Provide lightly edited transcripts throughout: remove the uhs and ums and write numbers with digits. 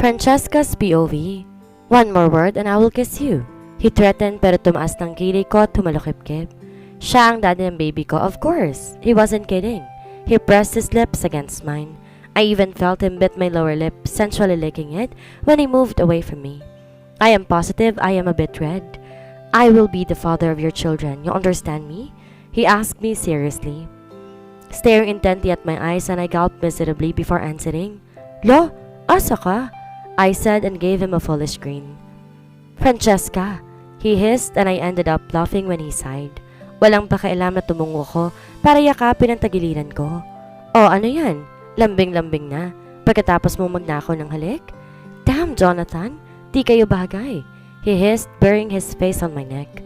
Francesca's POV. One more word and I will kiss you. He threatened pero tumaas ng kilay ko at tumalukip-kip. Siya ang daddy ng baby ko, of course. He wasn't kidding. He pressed his lips against mine. I even felt him bit my lower lip, sensually licking it when he moved away from me. I am positive I am a bit red. I will be the father of your children. You understand me? He asked me seriously, staring intently at my eyes, and I gulped miserably before answering. Lo, asa ka? I said and gave him a foolish grin. Francesca, he hissed, and I ended up laughing when he sighed. Walang pakialam na tumungo ko para yakapin ang tagiliran ko. Oh, ano yan? Lambing-lambing na. Pagkatapos mong magnakaw ng halik? Damn, Jonathan, di kayo bagay. He hissed, burying his face on my neck.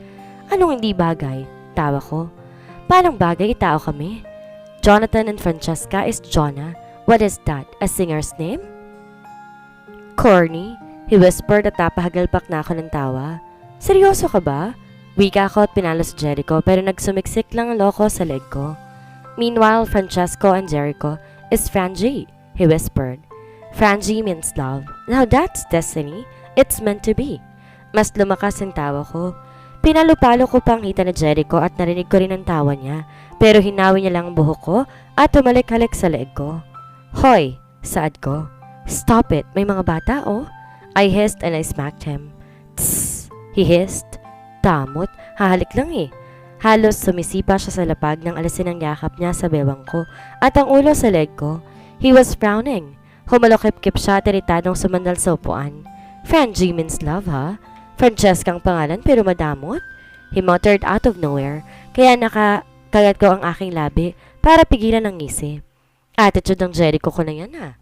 Anong hindi bagay? Tawa ko. Parang bagay, tao kami. Jonathan and Francesca is Jonah. What is that? A singer's name? Corny, he whispered at napahagalpak na ako ng tawa. Seryoso ka ba? Wika ko at pinalo si Jericho pero nagsumiksik lang ang loko sa leg ko. Meanwhile, Francesco and Jericho is Frangie, he whispered. Frangie means love. Now that's destiny. It's meant to be. Mas lumakas ang tawa ko. Pinalo-palo ko pang hita na Jericho at narinig ko rin ang tawa niya pero hinawi niya lang ang buhok ko at tumalik-halik sa leg ko. Hoy, saad ko. Stop it, may mga bata oh. I hissed and I smacked him. Tss, he hissed. Damot, hahalik lang eh. Halos sumisipa siya sa lapag nang alisin ang yakap niya sa bewang ko at ang ulo sa leg ko. He was frowning. Humalokip-kip siya at iritadong sumandal sa upuan. Frangie means love ha? Francesca ang pangalan pero madamot? He muttered out of nowhere kaya nakakagat ko ang aking labi para pigilan ang ngisi. Attitude ng Jericho ko na yan ha.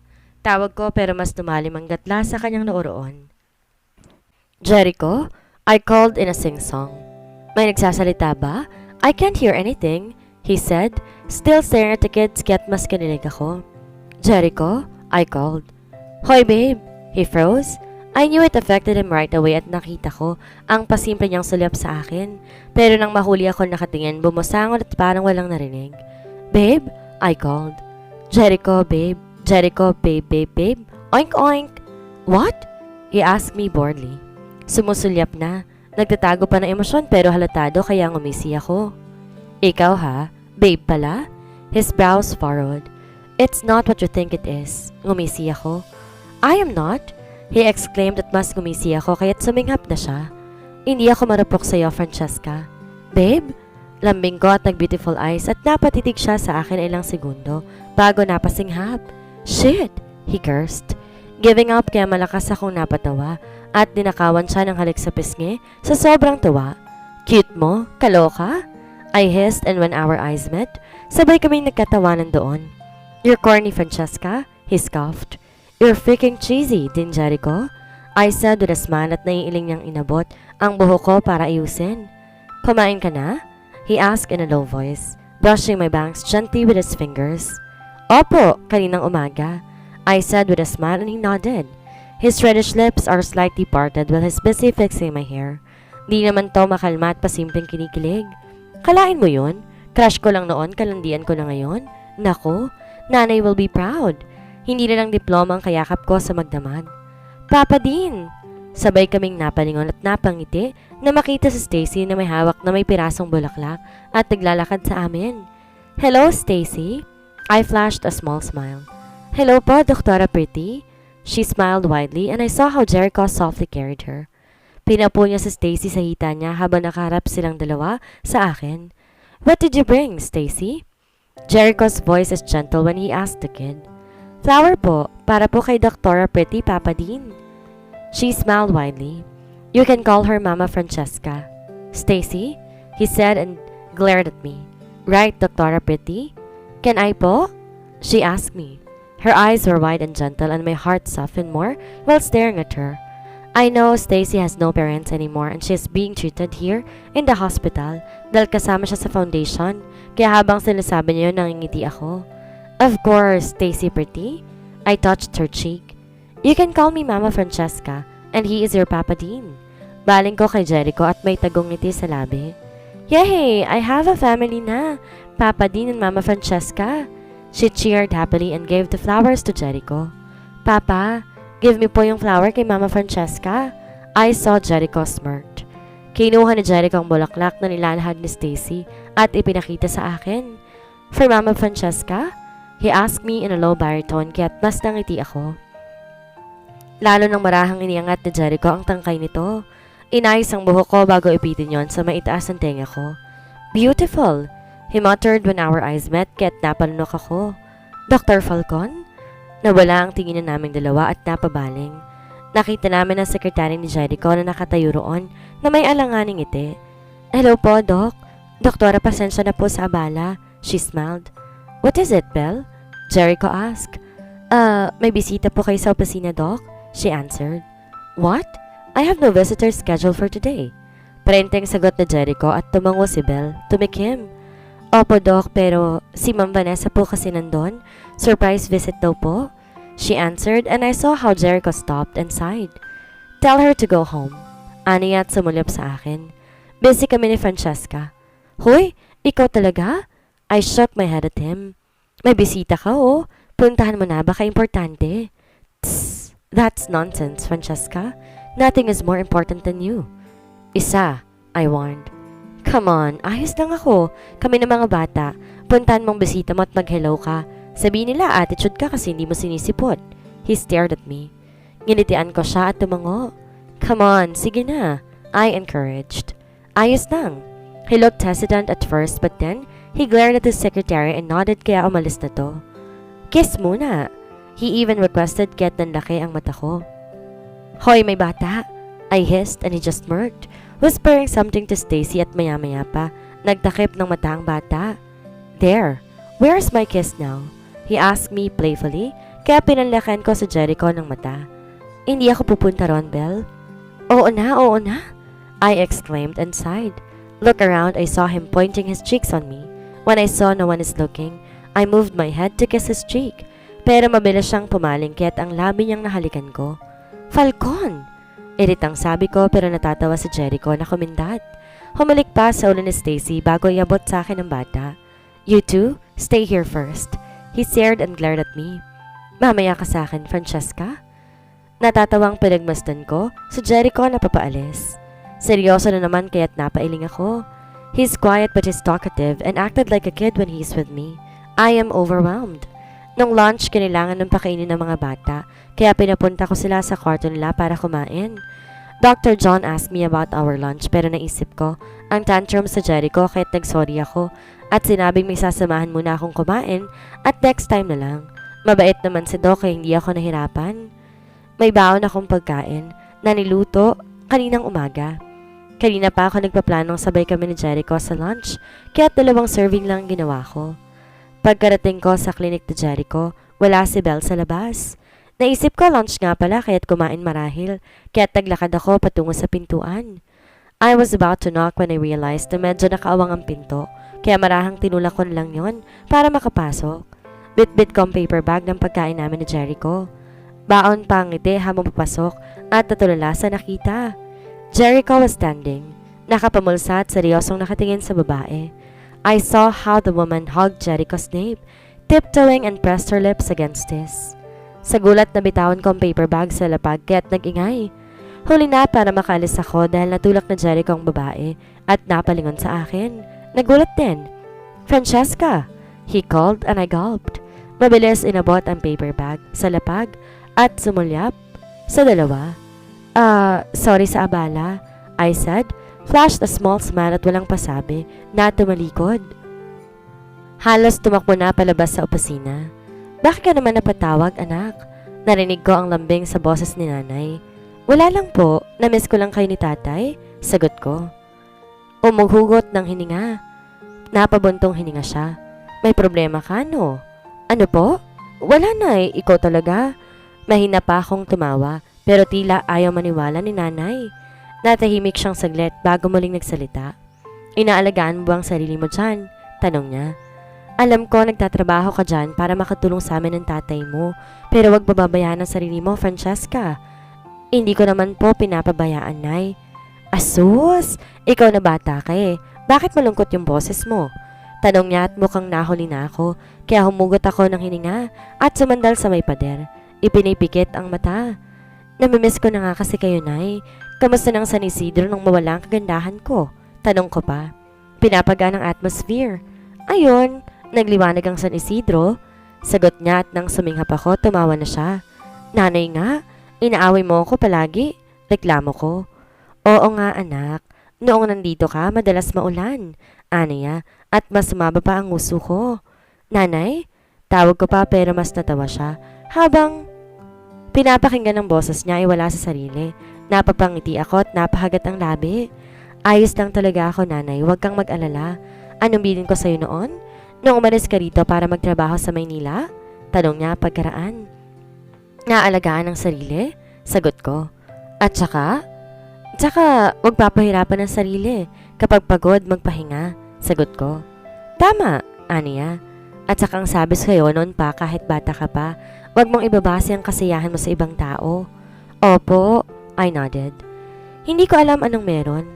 Tawag ko pero mas lumalim ang gatla sa kanyang nooroon. Jericho? I called in a sing-song. May nagsasalita ba? I can't hear anything, he said, still staring at the kids kaya't mas kinilig ako. Jericho? I called. Hoy babe! He froze. I knew it affected him right away at nakita ko ang pasimple niyang sulyap sa akin. Pero nang mahuli ako nakatingin, bumusangon at parang walang narinig. Babe? I called. Jericho, babe. Jericho, babe, babe, babe. Oink, oink. What? He asked me boredly. Sumusulyap na. Nagtatago pa ng emosyon pero halatado kaya ngumisi ako. Ikaw ha? Babe pala? His brows furrowed. It's not what you think it is. Ngumisi ako. I am not. He exclaimed at mas ngumisi ako kaya't suminghap na siya. Hindi ako marupok sa'yo, Francesca. Babe? Lambing ko at nag-beautiful eyes at napatitig siya sa akin ilang segundo bago napasinghap. Shit! He cursed. Giving up kaya malakas akong napatawa at dinakawan siya ng halik sa pisngi sa sobrang tuwa. Cute mo? Kaloka? I hissed and when our eyes met, sabay kaming nagkatawanan doon. You're corny, Francesca? He scoffed. You're freaking cheesy, din Jericho? I said with a smile at naiiling niyang inabot ang buhok ko para ayusin. Kumain ka na? He asked in a low voice, brushing my bangs gently with his fingers. Opo, kaninang umaga, I said with a smile and he nodded. His reddish lips are slightly parted while he's busy fixing my hair. Di naman to makalma at pasimpleng kinikilig. Kalain mo yun? Crush ko lang noon, kalandian ko na ngayon? Nako, nanay will be proud. Hindi na lang diploma ang kayakap ko sa magdamag. Papa din! Sabay kaming napalingon at napangiti na makita si Stacy na may hawak na may pirasong bulaklak at naglalakad sa amin. Hello, Stacy! I flashed a small smile. Hello po, Doktora Pretty. She smiled widely and I saw how Jericho softly carried her. Pinapo niya si Stacy sa hita niya habang nakaharap silang dalawa sa akin. What did you bring, Stacy? Jericho's voice is gentle when he asked the kid. Flower po, para po kay Doktora Pretty, Papa Dean. She smiled widely. You can call her Mama Francesca. Stacy? He said and glared at me. Right, Doktora Pretty? Can I po? She asked me. Her eyes were wide and gentle and my heart softened more while staring at her. I know Stacy has no parents anymore and she is being treated here in the hospital dahil kasama siya sa foundation kaya habang sinasabi niya yun nangingiti ako. Of course, Stacy Pretty. I touched her cheek. You can call me Mama Francesca and he is your Papa Dean. Baling ko kay Jericho at may tagong ngiti sa labi. Yay! I have a family na! Papa Dean and Mama Francesca. She cheered happily and gave the flowers to Jericho. Papa, Give me po yung flower kay Mama Francesca. I saw Jericho smirked. Kinuha ni Jericho ang bulaklak na nilalahad ni Stacy at ipinakita sa akin. For Mama Francesca? He asked me in a low baritone kaya't mas nangiti ako. Lalo nang marahang iniangat ni Jericho ang tangkay nito. Inayos ang buhok ko bago ipitin yon sa maitaas ng tenga ko. Beautiful! He muttered when our eyes met kaya't napalunok ako. Dr. Falcon? Nawala ang tingin na naming dalawa at napabaling. Nakita namin ang sekretary ni Jericho na nakatayo roon na may alanganing ngiti. Hello po, Doc. Doktora, pasensya na po sa abala. She smiled. What is it, Belle? Jericho asked. May bisita po kayo sa opisina, Doc? She answered. What? I have no visitors scheduled for today. Parenteng sagot na Jericho at tumango si Belle. Tumikim. Opo, Doc, pero si Ma'am Vanessa po kasi nandun. Surprise visit daw po. She answered and I saw how Jericho stopped and sighed. Tell her to go home. Ani at sumulap sa akin. Busy kami ni Francesca. Hoy, ikaw talaga? I shook my head at him. May bisita ka oh. Puntahan mo na, baka importante. Tss, that's nonsense, Francesca. Nothing is more important than you. Isa, I warned. Come on, ayos lang ako. Kami ng mga bata. Puntahan mong bisita mo at mag-hello ka. Sabihin nila attitude ka kasi hindi mo sinisipot. He stared at me. Nginitian ko siya at tumango. Come on, sige na. I encouraged. Ayos lang. He looked hesitant at first but then he glared at his secretary and nodded kaya umalis na to. Kiss muna. He even requested kaya't nanlaki ang mata ko. Hoy, may bata! I hissed and he just smirked, whispering something to Stacy at maya-maya pa, nagtakip ng mata ang bata. There, where's my kiss now? He asked me playfully, kaya pinanlakan ko sa Jericho ng mata. Hindi ako pupunta ron, Belle. Oo na, oo na! I exclaimed and sighed. Look around, I saw him pointing his cheeks on me. When I saw no one is looking, I moved my head to kiss his cheek, pero mabilis siyang pumaling kaya't ang labi niyang nahalikan ko. Falcon! Iritang sabi ko pero natatawa si Jericho na kumindat. Humalik pa sa ulo ni Stacy bago iabot sa akin ng bata. You two, stay here first. He stared and glared at me. Mamaya ka sa akin, Francesca? Natatawang pinagmasdan ko, si Jericho na papaalis. Seryoso na naman kaya't napailing ako. He's quiet but he's talkative and acted like a kid when he's with me. I am overwhelmed. Nung lunch, kailangan ng pakainin ng mga bata, kaya pinapunta ko sila sa kwarto nila para kumain. Dr. John asked me about our lunch pero naisip ko ang tantrum sa Jericho kaya't nagsorry ako at sinabing may sasamahan muna akong kumain at next time na lang. Mabait naman si Doc kaya hindi ako nahirapan. May baon akong pagkain na niluto kaninang umaga. Kanina pa ako nagpaplanong sabay kami ni Jericho sa lunch kaya't 2 serving lang ginawa ko. Pagkarating ko sa klinik ni Jericho, wala si Belle sa labas. Naisip ko lunch nga pala kaya't kumain marahil, kaya't naglakad ako patungo sa pintuan. I was about to knock when I realized na medyo nakaawang ang pinto, kaya marahang tinulak ko lang yon para makapasok. Bit-bit ko ang paper bag ng pagkain namin ni Jericho. Baon pa ang ngiti habang papasok at natulala sa nakita. Jericho was standing, nakapamulsa at seryosong nakatingin sa babae. I saw how the woman hugged Jericho's nape, tiptoeing and pressed her lips against his. Sa gulat na bitawan ko ang paper bag sa lapag kaya't nag-ingay. Huli na para makaalis ako dahil natulak na Jericho ang babae at napalingon sa akin. Nagulat din. Francesca! He called and I gulped. Mabilis inabot ang paper bag sa lapag at sumulyap sa dalawa. Sorry sa abala, I said. Flashed a small smile at walang pasabi na tumalikod. Halos tumakbo na palabas sa opisina. Bakit ka naman napatawag, anak? Narinig ko ang lambing sa boses ni nanay. Wala lang po, namiss ko lang kayo ni tatay, sagot ko. Umughugot ng hininga. Napabuntong hininga siya. May problema ka, no? Ano po? Wala na ikaw talaga. Mahina pa akong tumawa, pero tila ayaw maniwala ni nanay. Natahimik siyang saglit bago muling nagsalita. Inaalagaan mo ba ang sarili mo dyan? Tanong niya. Alam ko nagtatrabaho ka dyan para makatulong sa amin ng tatay mo, pero wag bababayaan ang sarili mo, Francesca. Hindi ko naman po pinapabayaan, Nay. Asus! Ikaw na bata ka eh. Bakit malungkot yung boses mo? Tanong niya at mukhang nahuli na ako, kaya humugot ako ng hininga at sumandal sa may pader. Ipinipikit ang mata. Namimiss ko na nga kasi kayo, Nay. Kamusta ng San Isidro nung mawala ang kagandahan ko? Tanong ko pa. Pinapagaan ang atmosphere. Ayun, nagliwanag ang San Isidro. Sagot niya at nang suminghap ako, tumawa na siya. Nanay nga, inaaway mo ako palagi. Reklamo ko. Oo nga anak, noong nandito ka madalas maulan. Aniya, at mas sumaba pa ang uso ko. Nanay? Tawag ko pa pero mas natawa siya. Habang pinapakinggan ng boses niya ay wala sa sarili. Napapangiti ako at napahagat ang labi. Ayos lang talaga ako, nanay. Huwag kang mag-alala. Anong bilin ko sa'yo noon? Nung umalis ka rito para magtrabaho sa Maynila? Tanong niya pagkaraan. Naalagaan ang sarili? Sagot ko. At saka, huwag papahirapan ang sarili. Kapag pagod, magpahinga. Sagot ko. Tama, aniya. At saka ang sabi sa'yo noon pa kahit bata ka pa, huwag mong ibabase ang kasiyahan mo sa ibang tao. Opo, I nodded. Hindi ko alam anong meron.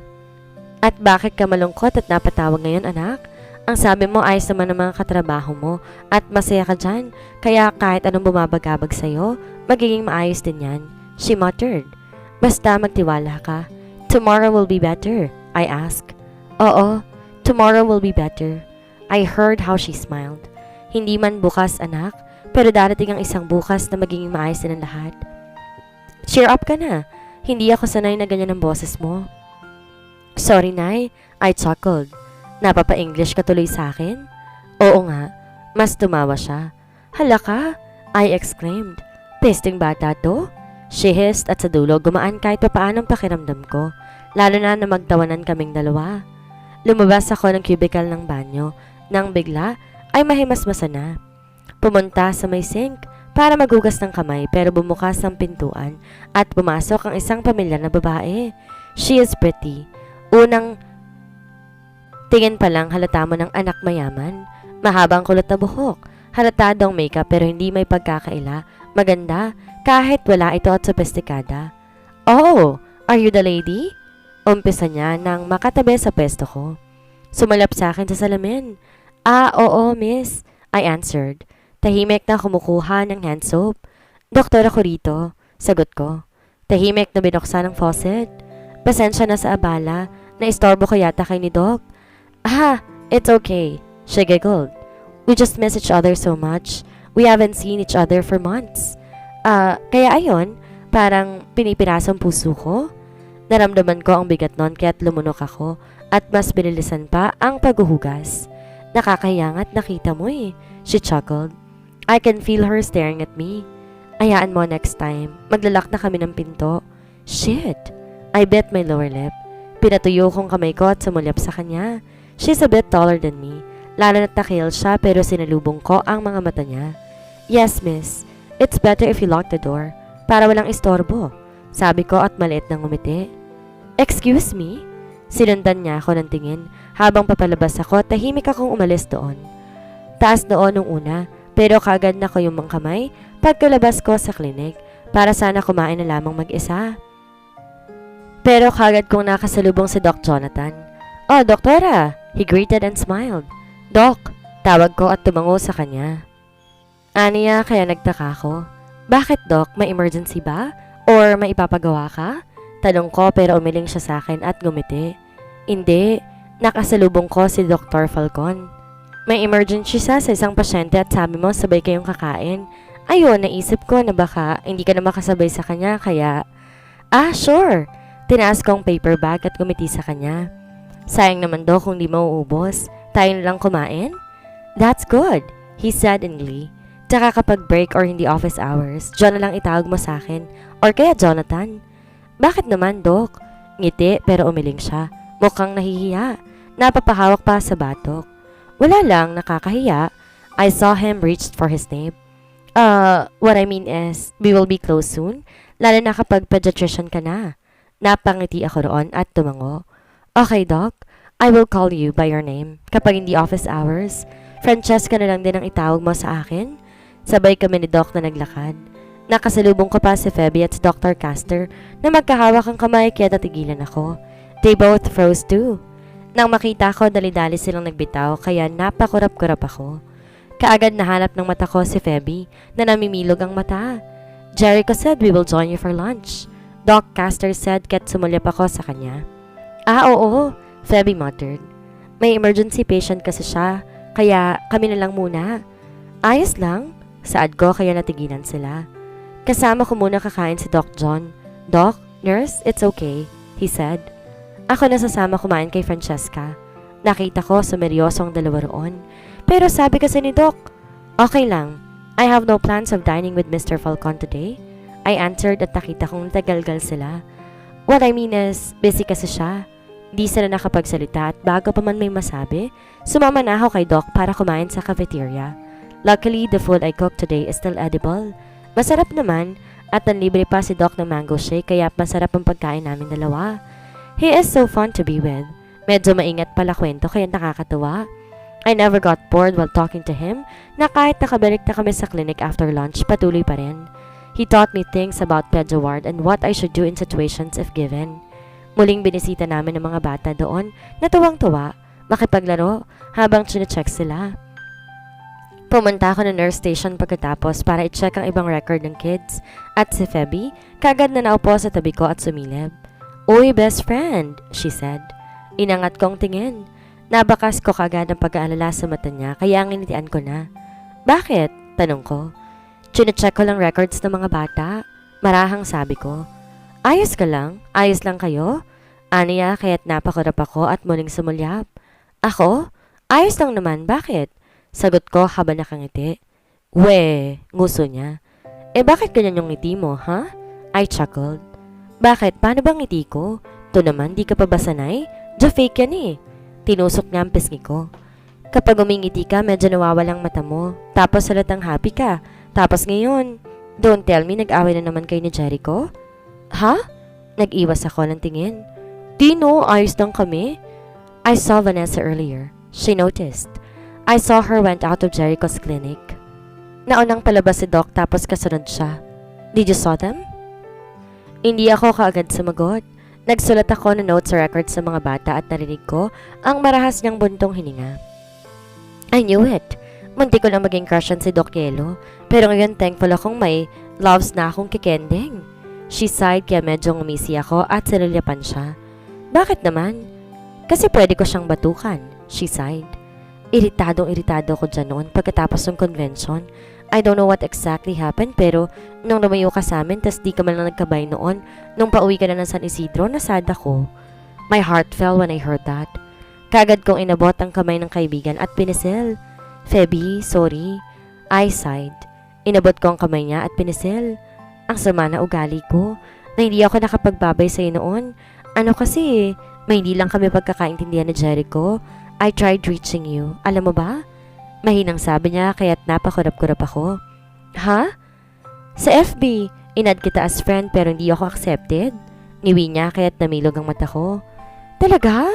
At bakit ka malungkot at napatawag ngayon, anak? Ang sabi mo ayos naman ang mga katrabaho mo at masaya ka dyan. Kaya kahit anong bumabagabag sa'yo, magiging maayos din yan. She muttered. Basta magtiwala ka. Tomorrow will be better, I asked. Oo, tomorrow will be better. I heard how she smiled. Hindi man bukas, anak, pero darating ang isang bukas na magiging maayos din ang lahat. Cheer up ka na. Hindi ako sanay na ganyan ang boses mo. Sorry, Nay. I chuckled. Napapa-English ka tuloy sa akin? Oo nga. Mas tumawa siya. Hala ka? I exclaimed. Pesting bata to? She hissed at sa dulo gumaan kahit papaanong pakiramdam ko. Lalo na magtawanan kaming dalawa. Lumabas ako ng cubicle ng banyo. Nang bigla ay mahimasmasa na. Pumunta sa may sink para maghugas ng kamay pero bumukas ang pintuan at pumasok ang isang pamilyar na babae. She is pretty. Unang tingin pa lang halata mo ng anak mayaman. Mahabang kulot na buhok. Halatadong makeup pero hindi may pagkakaila. Maganda kahit wala ito at sophisticada. Oh, are you the lady? Umpisa niya nang makatabi sa pwesto ko. Sumalap sa akin sa salamin. Ah, oo, miss. I answered. Tahimik na kumukuha ng hand soap. Doktor ako rito. Sagot ko. Tahimik na binuksan ng faucet. Pasensya na sa abala. Naistorbo ko yata kay ni Doc. Ah, it's okay. She giggled. We just miss each other so much. We haven't seen each other for months. Kaya ayon, parang pinipirasong puso ko. Naramdaman ko ang bigat nun kaya't lumunok ako at mas binilisan pa ang paghuhugas. Nakakahiyangat nakita mo eh. She chuckled. I can feel her staring at me. Ayaan mo next time. Maglalak na kami ng pinto. Shit! I bit my lower lip. Pinatuyo kong kamay ko at sumulyap sa kanya. She's a bit taller than me. Lalo na't nakihil siya pero sinalubong ko ang mga mata niya. Yes, miss. It's better if you lock the door. Para walang istorbo. Sabi ko at maliit nang ngumiti. Excuse me? Sinundan niya ako ng tingin. Habang papalabas ako, tahimik akong umalis doon. Taas noon nung una, pero kagad na ko yung mga kamay pagkalabas ko sa klinik para sana kumain na lamang mag-isa. Pero kagad kong nakasalubong si Doc Jonathan. Oh, doktora! He greeted and smiled. Doc! Tawag ko at tumango sa kanya. Aniya, kaya nagtaka ko. Bakit, Doc? May emergency ba? Or may ipapagawa ka? Tanong ko pero umiling siya sa akin at gumiti. Hindi. Nakasalubong ko si Dr. Falcon. May emergency siya sa isang pasyente at sabi mo sabay kayong kakain. Ayun, naisip ko na baka hindi ka na makasabay sa kanya kaya... Ah, sure! Tinaas ko ang paper bag at gumiti sa kanya. Sayang naman daw kung di mauubos. Tayo na lang kumain? That's good, he said in glee. Tsaka kapag break or hindi office hours, John na lang itawag mo sa akin. Or kaya Jonathan. Bakit naman, Doc? Ngiti pero umiling siya. Mukhang nahihiya. Napapahawak pa sa batok. Wala lang, nakakahiya. I saw him reach for his name. What I mean is, we will be close soon. Lalo na kapag pediatrician ka na. Napangiti ako roon at tumango. Okay, Doc. I will call you by your name. Kapag hindi office hours, Francesca na lang din ang itawag mo sa akin. Sabay kami ni Doc na naglakad. Nakasalubong ko pa si Feby at si Dr. Caster na magkahawak ang kamay kaya natigilan ako. They both froze too. Nang makita ko, dali-dali silang nagbitaw kaya napakurap-kurap ako. Kaagad nahanap ng mata ko si Feby na namimilog ang mata. Jericho said we will join you for lunch. Doc Caster said ket sumulyap ako sa kanya. Ah, oo, Febby muttered. May emergency patient kasi siya, kaya kami na lang muna. Ayos lang, saad ko kaya natigilan sila. Kasama ko muna kakain si Doc John. Doc, nurse, it's okay, he said. Ako na sasama kumain kay Francesca. Nakita ko sumeryosong dalawa roon. Pero sabi kasi ni Doc, okay lang. I have no plans of dining with Mr. Falcon today. I answered at nakita kong tagalgal sila. What I mean is, busy kasi siya. Di sila nakapagsalita at bago pa man may masabi, sumama na ako kay Doc para kumain sa cafeteria. Luckily, the food I cooked today is still edible. Masarap naman at nanlibre pa si Doc ng mango shake kaya masarap ang pagkain namin dalawa. He is so fun to be with. Medyo maingat pala kwento kaya nakakatawa. I never got bored while talking to him na kahit nakabalik na kami sa clinic after lunch, patuloy pa rin. He taught me things about Pedro Ward and what I should do in situations if given. Muling binisita namin ng mga bata doon na tuwang-tuwa, makipaglaro habang chinecheck sila. Pumunta ako ng nurse station pagkatapos para i-check ang ibang record ng kids at si Febby kagad na naupo sa tabi ko at sumilip. Uy, best friend, she said. Inangat kong tingin. Nabakas ko kagad ang pag-aalala sa mata niya kaya nginitian ko na. Bakit? Tanong ko. Chinecheck ko lang records ng mga bata. Marahang sabi ko. Ayos ka lang? Ayos lang kayo? Aniya kaya't napakurap ako at muling sumulyap. Ako? Ayos lang naman, bakit? Sagot ko habang nakangiti. We, nguso niya. Eh bakit ganyan yung ngiti mo, ha? I chuckled. Bakit? Paano bang ngiti ko? To naman, di ka pa ba sanay? Jo fake yan eh. Tinusok niya ang pisngi ko. Kapag umingiti ka, medyo nawawalang mata mo. Tapos halatang happy ka. Tapos ngayon, don't tell me nag-away na naman kayo ni Jericho? Ha? Nag-iwas ako ng tingin. Dino, ayos lang kami. I saw Vanessa earlier. She noticed. I saw her went out of Jericho's clinic. Naunang palabas si Doc tapos kasunod siya. Did you saw them? Hindi ako kaagad sumagot. Nagsulat ako ng notes sa records sa mga bata at narinig ko ang marahas niyang buntong hininga. I knew it. Munti ko lang maging crush si Doc Yelo. Pero ngayon thankful akong may loves na akong kikending. She sighed kaya medyo ngumisi ako at sinulyapan siya. Bakit naman? Kasi pwede ko siyang batukan. She sighed. Iritado ko dyan noon pagkatapos ng convention. I don't know what exactly happened pero nung lumayo ka sa amin tas di ka man lang nagkabay noon nung pauwi ka na ng San Isidro, nasad ako. My heart fell when I heard that. Kagad kong inabot ang kamay ng kaibigan at pinisil. Febby, sorry. I sighed. Inabot ko ang kamay niya at pinisil. Ang sama na ugali ko na hindi ako nakapagbabay sa'yo noon. Ano kasi, may hindi lang kami pagkakaintindihan ni Jericho. I tried reaching you. Alam mo ba? Mahinang sabi niya kaya't napakurap-kurap ako. Ha? Sa FB, inad kita as friend pero hindi ako accepted. Niwi niya kaya't namilog ang mata ko. Talaga?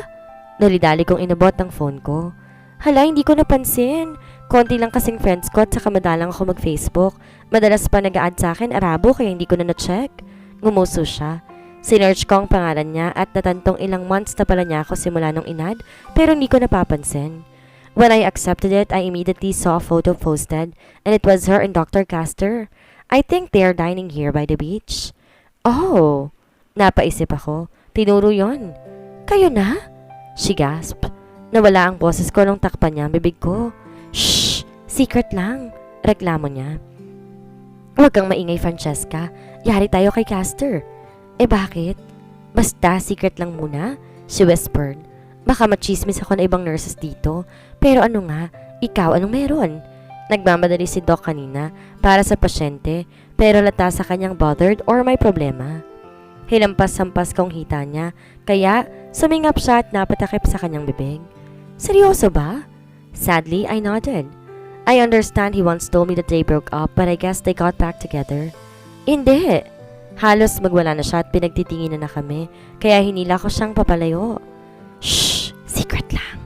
Dali-dali kong inabot ang phone ko. Hala, hindi ko napansin. Konti lang kasing friends ko at saka madalang ako mag-Facebook. Madalas pa nag-a-add sa akin Arabo kaya hindi ko na na-check. Ngumuso siya. Sinearch ko ang pangalan niya at natantong ilang months na pala niya ako simula nung inad pero hindi ko napapansin. When I accepted it, I immediately saw a photo posted and it was her and Dr. Caster. I think they are dining here by the beach. Oh, napaisip ako. Tinuro yon. Kayo na? She gasped. Nawala ang boses ko nung takpan niya ang bibig ko. Shh! Secret lang. Reklamo niya. Huwag kang maingay, Francesca. Yari tayo kay Caster. Eh bakit? Basta secret lang muna, she whispered. Baka machismis ako na ibang nurses dito. Pero ano nga, ikaw anong meron? Nagmamadali si Doc kanina para sa pasyente pero lata sa kanyang bothered or may problema. Hilampas-sampas kong hita niya kaya sumingap siya at napatakip sa kanyang bibig. Seryoso ba? Sadly, I nodded. I understand he once told me that they broke up but I guess they got back together. Hindi. Halos magwala na siya at pinagtitinginan na kami kaya hinila ko siyang papalayo. Shh! Secret lang.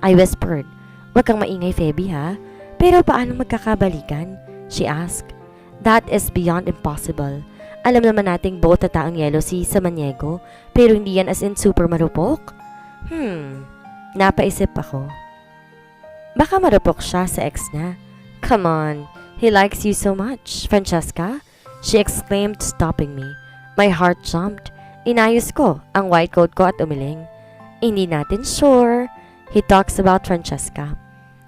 I whispered. Huwag kang maingay, Febby, ha? Pero paano magkakabalikan? She asked. That is beyond impossible. Alam naman nating both na taong yelo si Samaniego, pero hindi yan as in super marupok. Napaisip ako. Baka marupok siya sa ex niya. Come on, he likes you so much, Francesca. she exclaimed, stopping me. My heart jumped. Inayos ko ang white coat ko at umiling. Hindi natin sure. He talks about Francesca.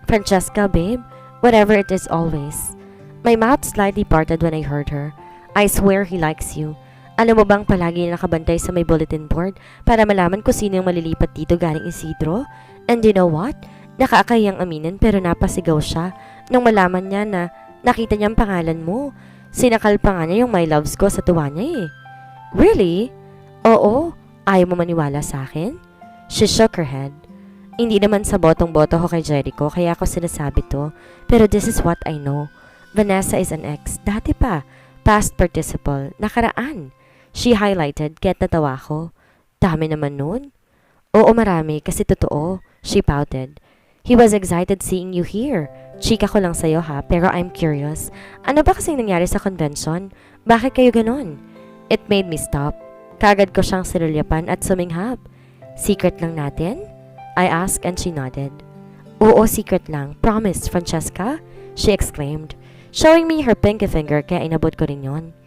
Francesca, babe? Whatever it is always. My mouth slightly parted when I heard her. I swear he likes you. Alam mo bang palagi na nakabantay sa may bulletin board para malaman ko sino yung malilipat dito galing Isidro? And you know what? Nakakayang aminin pero napasigaw siya nung malaman niya na nakita niya ang pangalan mo. Sinakal pa nga niya yung my loves ko sa tuwa niya eh. Really? Oo. Ayaw mo maniwala sa akin? She shook her head. Hindi naman sa botong-boto ko kay Jericho kaya ako sinasabi to. Pero this is what I know. Vanessa is an ex. Dati pa. Past participle. Nakaraan. She highlighted, kaya't natawa ko. Dami naman nun. Oo, marami, kasi totoo. She pouted. He was excited seeing you here. Chika ko lang sa'yo ha, pero I'm curious. Ano ba kasing nangyari sa convention? Bakit kayo ganon? It made me stop. Kagad ko siyang sinulyapan at suminghap. Secret lang natin? I asked and she nodded. Oo, secret lang. Promise, Francesca? She exclaimed, showing me her pinky finger kaya inabot ko rin yon.